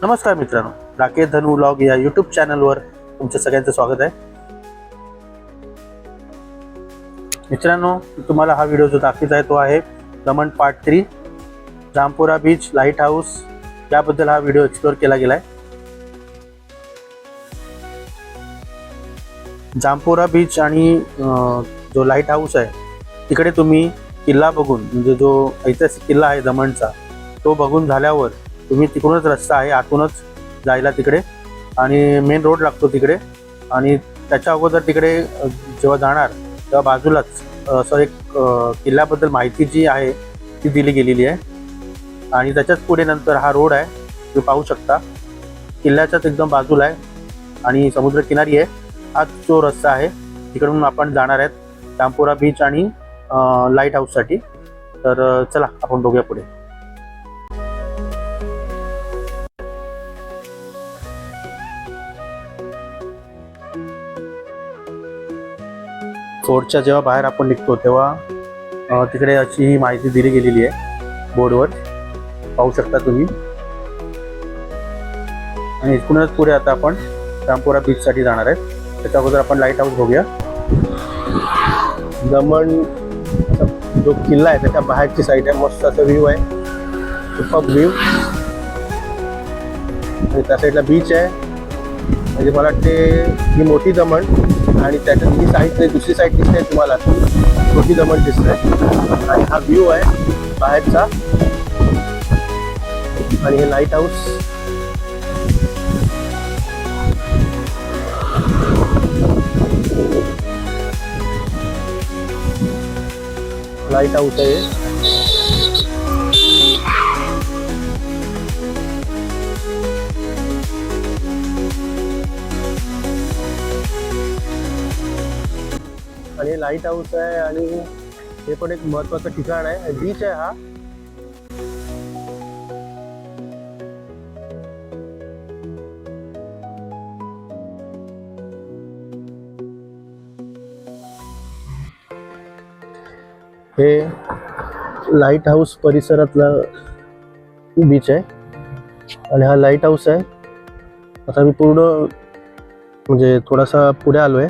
नमस्कार मित्रांनो, राकेश धनु व्लॉग या यूट्यूब चॅनलवर तुमचं सगळ्यांचं स्वागत आहे. मित्रांनो, तुम्हाला हा व्हिडिओ जो दाखवायचा आहे तो आहे Daman part 3 Jampore beach lighthouse. याबद्दल हा व्हिडिओ एक्सप्लोर केला गेला आहे. जामपोरा बीच आणि जो लाईट हाऊस आहे तिकडे तुम्ही किल्ला बघून, म्हणजे जो ऐतिहासिक किल्ला आहे दमणचा, तो बघून झाल्यावर तुम्ही तिकडूनच रस्ता आहे आतूनच जायला तिकडे, आणि मेन रोड लागतो तिकडे. आणि त्याच्या अगोदर तिकडे जेव्हा जाणार तेव्हा बाजूलाच असं एक किल्ल्याबद्दल माहिती जी आहे ती दिली गेलेली आहे. आणि त्याच्याच पुढे नंतर हा रोड आहे, तुम्ही पाहू शकता. किल्ल्याच्याच एकदम बाजूला आहे आणि समुद्रकिनारी आहे. हाच जो रस्ता आहे तिकडून आपण जाणार आहेत जामपोरा बीच आणि लाईट हाऊससाठी. तर चला आपण बघूया पुढे. फोर्टच्या जेव्हा बाहेर आपण निघतो तेव्हा तिकडे अशी ही माहिती दिली गेलेली आहे बोर्डवर, पाहू शकता तुम्ही. आणि इथूनच पुढे आता आपण जामपोरा बीचसाठी जाणार आहे. त्याच्या अगोदर आपण लाईट हाऊस बघूया. दमण जो किल्ला आहे त्याच्या बाहेरची साईड आहे, मस्त असा व्ह्यू आहे, सुपर्ब व्ह्यू. आणि त्या साईडला बीच आहे, म्हणजे मला वाटते ही मोठी दमण, आणि त्याच्या ही साईड दुसरी साईड दिसते तुम्हाला, छोटी दमण दिसते. आणि हा व्ह्यू आहे बाहेरचा. आणि हे लाईट हाऊस, लाईट हाऊस आहे. आणि लाईट हाऊस आहे, आणि हे पण एक महत्वाचं ठिकाण आहे. बीच आहे हा. हे लाईट हाऊस परिसरातला बीच आहे आणि हा लाईट हाऊस आहे. आता मी पूर्ण म्हणजे थोडासा पुढे आलो आहे.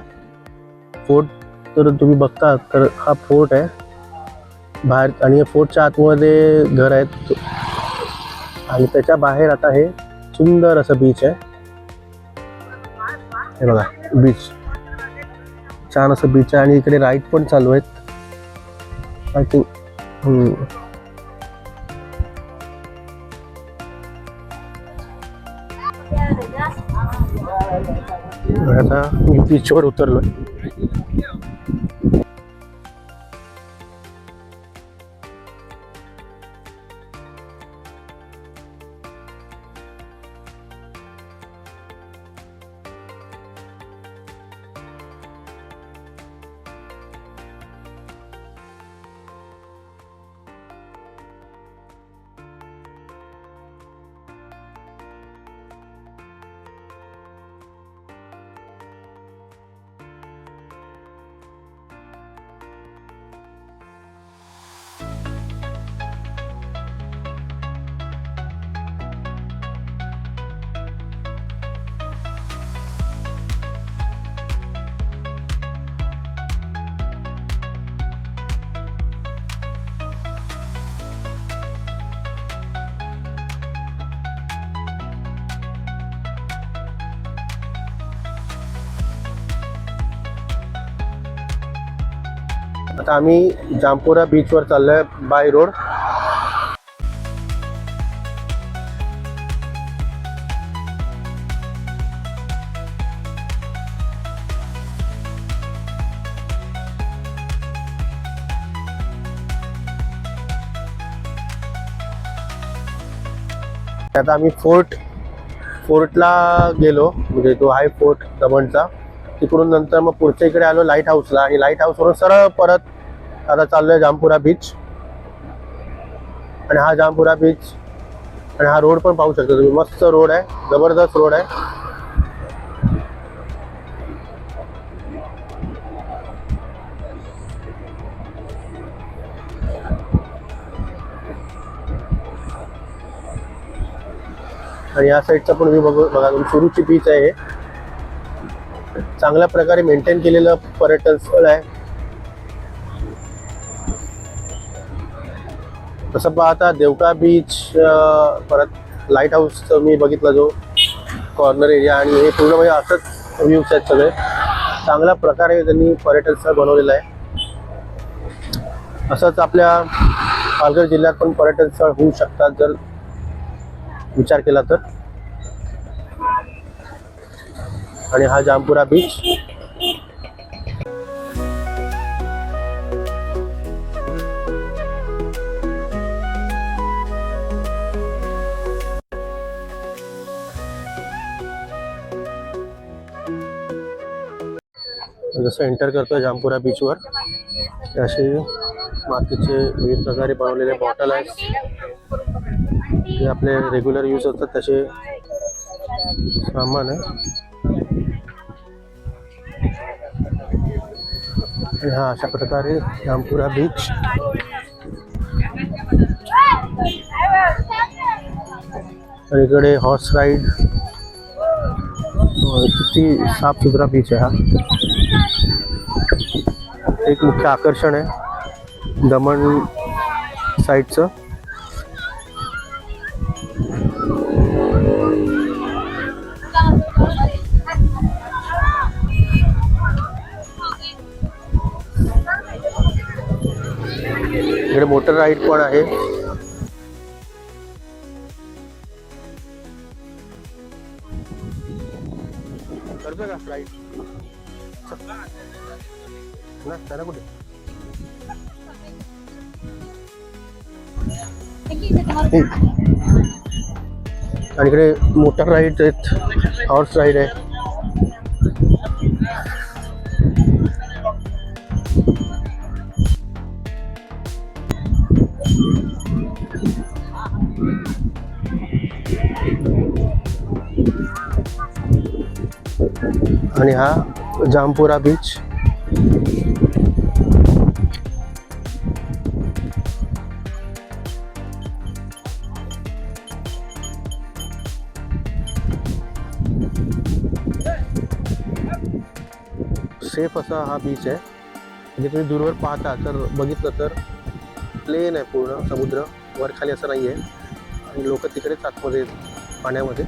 फोर्ट तर तुम्ही बघता, तर हा फोर्ट आहे बाहेर, आणि फोर्टच्या आतमध्ये घर आहेत. आणि त्याच्या बाहेर आता हे सुंदर असं बीच आहे. हे बघा, बीच छान असं बीच आहे. आणि इकडे राईड पण चालू आहेत आय थिंक. आता मी बीचवर उतरलोय. आता आम्ही जामपोरा बीचवर चाललोय बाय रोड. आता आम्ही फोर्टला गेलो, म्हणजे तो आहे फोर्ट दमणचा. तिकडून नंतर मग पुढच्या इकडे आलो लाईट हाऊसला, आणि लाईट हाऊसवरून सरळ परत आता चाललोय जामपोरा बीच. आणि हा जामपोरा बीच, आणि हा रोड पण पाहू शकता तुम्ही, मस्त रोड आहे, जबरदस्त रोड आहे. आणि या साईडचा पण व्ह्यू बघा तुम्ही. सुरुची बीच आहे हे. चांगल्या प्रकारे मेंटेन केलेलं पर्यटन स्थळ आहे. तसं पाहता देवका बीच, परत लाईट हाऊस मी बघितला जो कॉर्नर एरिया, आणि हे पूर्ण म्हणजे असंच व्ह्यूज आहेत सगळे. चांगल्या प्रकारे त्यांनी पर्यटन स्थळ बनवलेलं आहे. असंच आपल्या पालघर जिल्ह्यात पण पर्यटन स्थळ होऊ शकतात जर विचार केला तर. आणि हा जामपुरा बीच. जसं एंटर करतोय जामपुरा बीचवर, असे मातीचे विविध प्रकारे बनवलेले बॉटल आहेत. जे आपले रेग्युलर यूज होतात तसे सामान आहे. आणि हा अशा प्रकारे जामपुरा बीच. आणि इकडे हॉर्स राईड. किती साफ सुथरा बीच आहे हा. एक मुख्य आकर्षण आहे दमण साईडचं. इकडे मोटर राईड पण आहे. करतो का राईड ना त्याला कुठे. आणि इकडे मोटर राईड आहेत, हॉर्स राईड आहे. आणि हा जामपुरा बीच. सेफ असा हा बीच आहे. म्हणजे तुम्ही दूरवर पाहता तर बघितलं तर प्लेन आहे पूर्ण समुद्र, वर खाली असं नाही आहे. आणि लोक तिकडेच आतमध्ये पाण्यामध्ये.